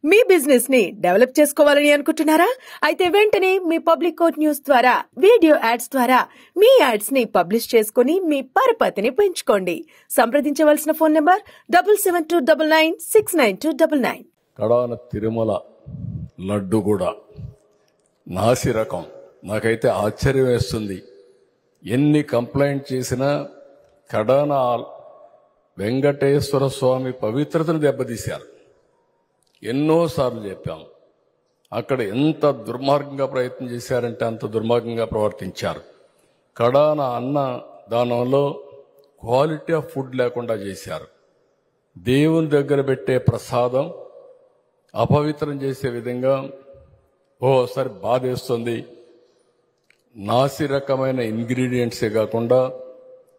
మీ business ని develop చేసుకోవాలని అనుకుంటున్నారా? అయితే వెంటనే మీ పబ్లిక్ కోట్ న్యూస్ ద్వారా వీడియో యాడ్స్ ద్వారా మీ యాడ్స్ ని పబ్లిష్ చేసుకుని మీ పరపతిని పెంచుకోండి. సంప్రదించవలసిన ఫోన్ నంబర్ 7729969299. కడాన తిరుమల లడ్డు కూడా నాసి రకం. నాకైతే ఆశ్చర్యం వేస్తుంది. ఎన్ని కంప్లైంట్ చేసినా కడాన వెంకటేశ్వర స్వామి పవిత్రతను దెబ్బతీశారు. ఎన్నోసార్లు చెప్పాం. అక్కడ ఎంత దుర్మార్గంగా ప్రయత్నం చేశారంటే అంత దుర్మార్గంగా ప్రవర్తించారు. కడాన అన్న దానంలో క్వాలిటీ ఆఫ్ ఫుడ్ లేకుండా చేశారు. దేవుని దగ్గర పెట్టే ప్రసాదం అపవిత్రం చేసే విధంగా ఓసారి బాధేస్తుంది. నాసి రకమైన ఇంగ్రీడియంట్సే కాకుండా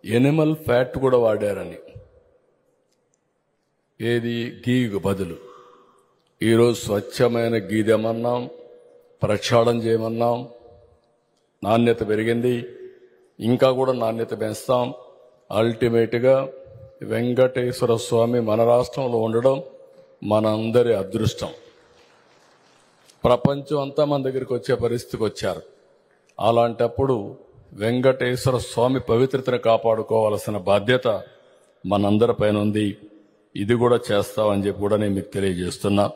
ఎనిమల్ ఫ్యాట్ కూడా వాడారని. ఏది గీకు బదులు ఈరోజు స్వచ్ఛమైన గీ తెమన్నాం, ప్రక్షాళన చేయమన్నాం. నాణ్యత పెరిగింది, ఇంకా కూడా నాణ్యత పెంచుతాం. అల్టిమేట్గా వెంకటేశ్వర స్వామి మన రాష్ట్రంలో ఉండడం మనందరి అదృష్టం. ప్రపంచం అంతా మన దగ్గరికి వచ్చే పరిస్థితికి వచ్చారు. అలాంటప్పుడు వెంకటేశ్వర స్వామి పవిత్రతను కాపాడుకోవాల్సిన బాధ్యత మనందరి పైన ఉంది. ఇది కూడా చేస్తామని చెప్పి కూడా నేను మీకు తెలియజేస్తున్నా.